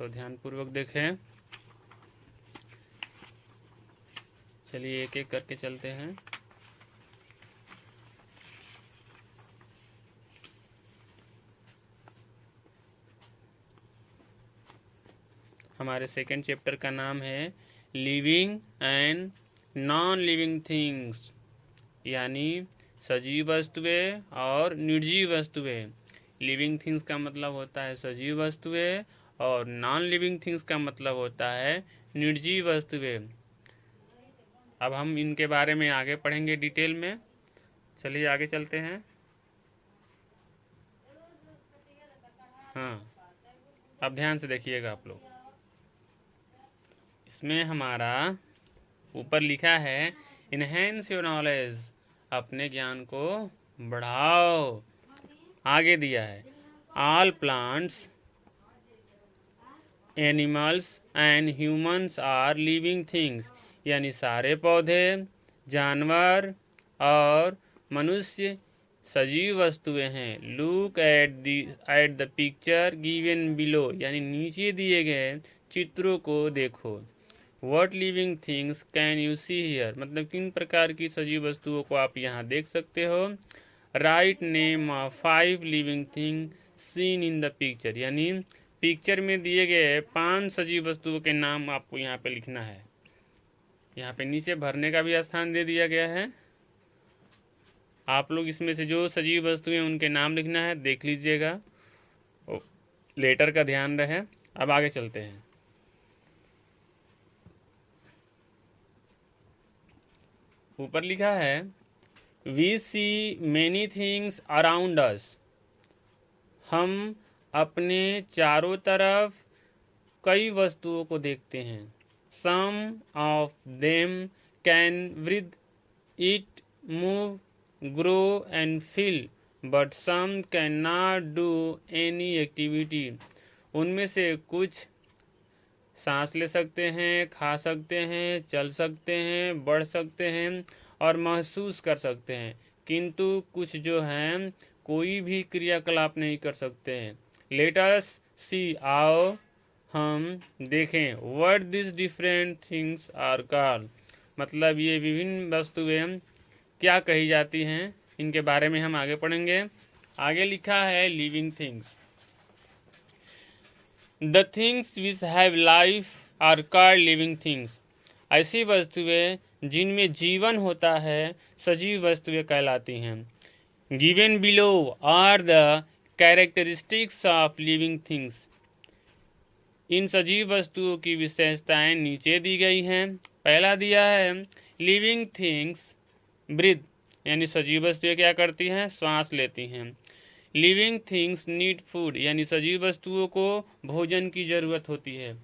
तो ध्यानपूर्वक देखें। चलिए एक एक करके चलते हैं। हमारे सेकंड चैप्टर का नाम है living and non living things, यानी सजीव वस्तुएं और निर्जीव वस्तुएं। लिविंग थिंग्स का मतलब होता है सजीव वस्तुएं और नॉन लिविंग थिंग्स का मतलब होता है निर्जीव वस्तुएं। अब हम इनके बारे में आगे पढ़ेंगे डिटेल में। चलिए आगे चलते हैं। हाँ, अब ध्यान से देखिएगा आप लोग। इसमें हमारा ऊपर लिखा है इनहेंस योर नॉलेज, अपने ज्ञान को बढ़ाओ। आगे दिया है all plants animals and humans are living things, यानी सारे पौधे, जानवर और मनुष्य सजीव वस्तुएं हैं। Look at the picture given below, यानी नीचे दिए गए चित्रों को देखो। What living things can you see here, मतलब किन प्रकार की सजीव वस्तुओं को आप यहाँ देख सकते हो। Write name of 5 living thing seen in the picture, यानी पिक्चर में दिए गए 5 सजीव वस्तुओं के नाम आपको यहाँ पे लिखना है। यहाँ पे नीचे भरने का भी स्थान दे दिया गया है। आप लोग इसमें से जो सजीव वस्तुएं उनके नाम लिखना है, देख लीजिएगा, लेटर का ध्यान रहे। अब आगे चलते हैं। ऊपर लिखा है we see many things around us, हम अपने चारों तरफ कई वस्तुओं को देखते हैं। Some of them can breathe, eat, move, grow and feel, but some can not do any activity, उनमें से कुछ सांस ले सकते हैं, खा सकते हैं, चल सकते हैं, बढ़ सकते हैं और महसूस कर सकते हैं, किंतु कुछ जो हैं कोई भी क्रियाकलाप नहीं कर सकते हैं। लेट अस सी, आओ हम देखें, what this different things are called, मतलब ये विभिन्न वस्तुएं क्या कही जाती हैं, इनके बारे में हम आगे पढ़ेंगे। आगे लिखा है living things, the things which have life are called living things, ऐसी वस्तुएं जिनमें जीवन होता है सजीव वस्तुएं कहलाती हैं। Given below are the characteristics of living things, इन सजीव वस्तुओं की विशेषताएं नीचे दी गई हैं। पहला दिया है लिविंग थिंग्स ब्रीथ, यानी सजीव वस्तुएं क्या करती हैं, श्वास लेती हैं। लिविंग थिंग्स नीड फूड, यानी सजीव वस्तुओं को भोजन की जरूरत होती है।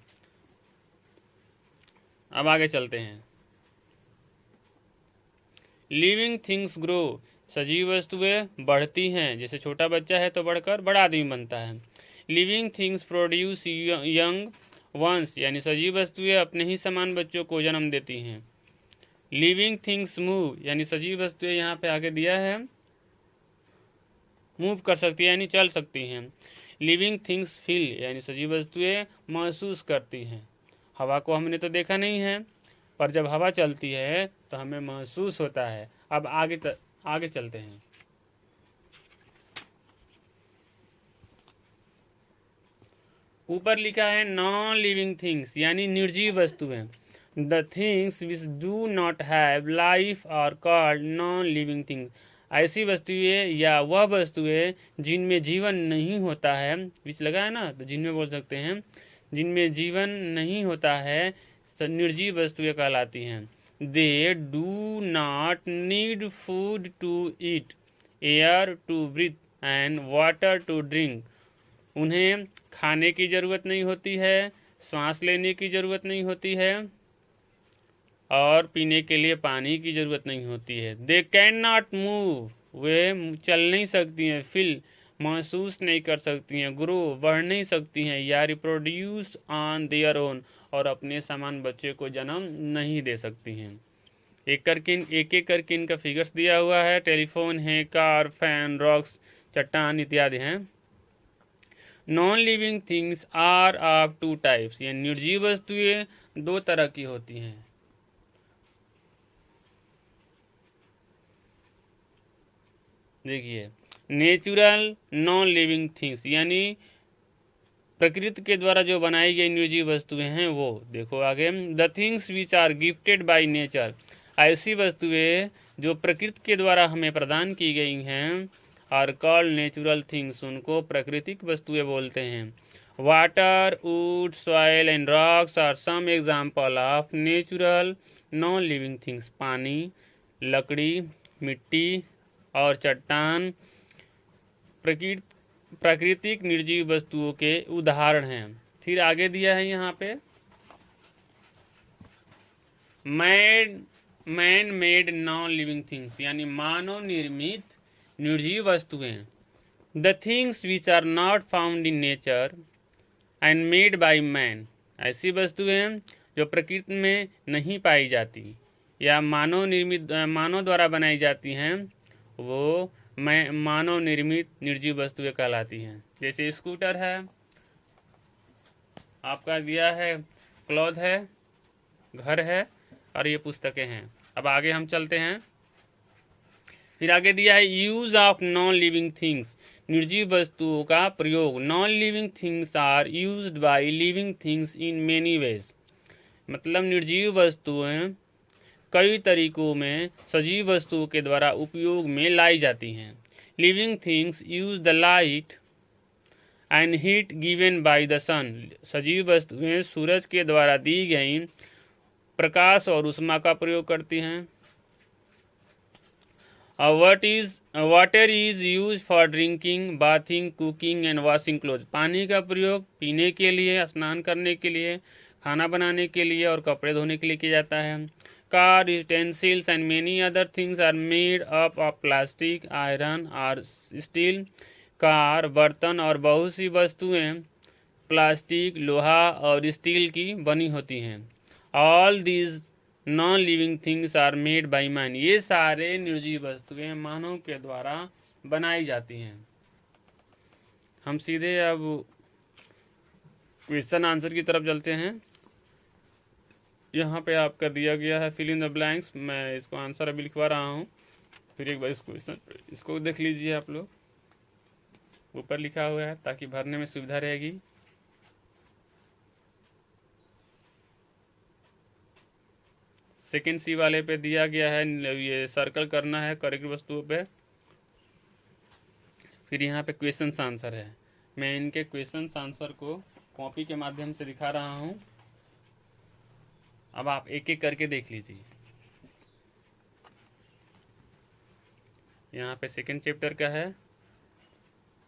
अब आगे चलते हैं। लिविंग थिंग्स ग्रो, सजीव वस्तुएं बढ़ती हैं, जैसे छोटा बच्चा है तो बढ़कर बड़ा आदमी बनता है। Living things produce young ones, यानी सजीव वस्तुएं अपने ही समान बच्चों को जन्म देती हैं। लिविंग थिंग्स मूव, यानी सजीव वस्तुएं यहाँ पे आगे दिया है मूव कर सकती है, यानी चल सकती हैं। लिविंग थिंग्स फील, यानी सजीव वस्तुएं महसूस करती हैं। हवा को हमने तो देखा नहीं है, पर जब हवा चलती है तो हमें महसूस होता है। अब आगे चलते हैं। ऊपर लिखा है नॉन लिविंग थिंग्स, यानी निर्जीव वस्तुएं। The things which do not have life are called non living things, ऐसी वस्तुएं या वह वस्तुएं जिनमें जीवन नहीं होता है, विच लगा है ना, तो जिनमें बोल सकते हैं, जिनमें जीवन नहीं होता है निर्जीव वस्तुएं कहलाती हैं। They do not need food to eat, air to breathe and water to drink, उन्हें खाने की ज़रूरत नहीं होती है, सांस लेने की ज़रूरत नहीं होती है और पीने के लिए पानी की ज़रूरत नहीं होती है। दे कैन नॉट मूव, वे चल नहीं सकती हैं। फील, महसूस नहीं कर सकती हैं। ग्रो, बढ़ नहीं सकती हैं। या रिप्रोड्यूस ऑन देयर ओन, और अपने समान बच्चे को जन्म नहीं दे सकती हैं। एक एक करके इनका फिगर्स दिया हुआ है। टेलीफोन है, कार, फैन, रॉक्स, चट्टान इत्यादि हैं। Non living things are of two types, ये निर्जीव वस्तुएं दो तरह की होती हैं। देखिए, नेचुरल नॉन लिविंग थिंग्स यानी प्रकृति के द्वारा जो बनाई गई निर्जीव वस्तुएं हैं वो। देखो आगे, the things which are gifted by nature, ऐसी वस्तुएं जो प्रकृति के द्वारा हमें प्रदान की गई हैं, आर कॉल्ड नेचुरल थिंग्स, उनको प्राकृतिक वस्तुएं बोलते हैं। Water, wood, soil and rocks are some example of natural non living things, पानी, लकड़ी, मिट्टी और चट्टान प्राकृतिक निर्जीव वस्तुओं के उदाहरण हैं। फिर आगे दिया है यहाँ पे, man made non living things यानी मानव निर्मित निर्जीव वस्तुएं। The things which are not found in nature and made by man, ऐसी वस्तुएं जो प्रकृति में नहीं पाई जाती या मानव द्वारा बनाई जाती हैं, वो मानव निर्मित निर्जीव वस्तुएं कहलाती हैं। जैसे स्कूटर है, आपका दिया है, क्लॉथ है, घर है, और ये पुस्तकें हैं। अब आगे हम चलते हैं। फिर आगे दिया है use of non living things, निर्जीव वस्तुओं का प्रयोग। Non living things are used by living things in many ways, मतलब निर्जीव वस्तुएं कई तरीकों में सजीव वस्तुओं के द्वारा उपयोग में लाई जाती हैं। Living things use the light and heat given by the sun, सजीव वस्तुएं सूरज के द्वारा दी गई प्रकाश और ऊष्मा का प्रयोग करती हैं। Water is use for drinking, bathing, cooking and washing cloth, पानी का प्रयोग पीने के लिए, स्नान करने के लिए, खाना बनाने के लिए और कपड़े धोने के लिए किया जाता है। Car, utensils and many other things are made up of plastic, iron और स्टील, कार, बर्तन और बहुत सी वस्तुएं प्लास्टिक, लोहा और स्टील की बनी होती हैं। All these non living things are made by man, ये सारे निर्जीव वस्तुएं मानव के द्वारा बनाई जाती हैं। हम सीधे अब क्वेश्चन आंसर की तरफ चलते हैं। यहाँ पे आपका दिया गया है फिल इन द ब्लैंक्स, मैं इसको आंसर अभी लिखवा रहा हूँ, फिर एक बार इसको देख लीजिए आप लोग, ऊपर लिखा हुआ है ताकि भरने में सुविधा रहेगी। सेकेंड सी वाले पे दिया गया है, ये सर्कल करना है करेक्ट वस्तुओं पे। फिर यहाँ पे क्वेश्चन आंसर है, मैं इनके क्वेश्चन आंसर को कॉपी के माध्यम से दिखा रहा हूँ। अब आप एक एक करके देख लीजिए। यहाँ पे सेकेंड चैप्टर का है,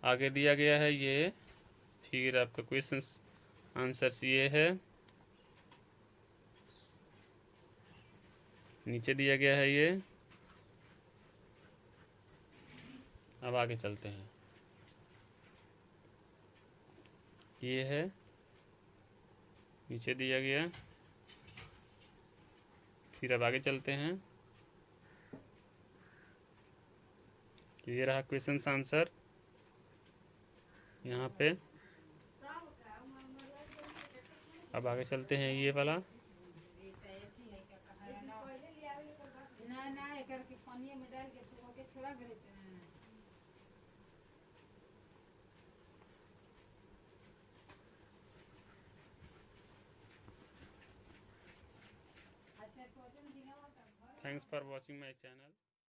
आगे दिया गया है ये, फिर आपका क्वेश्चन आंसर ये है, नीचे दिया गया है ये। अब आगे चलते हैं, ये है, नीचे दिया गया। फिर अब आगे चलते हैं, ये रहा क्वेश्चन आंसर यहाँ पे। अब आगे चलते हैं, ये वाला, Thanks for watching my channel.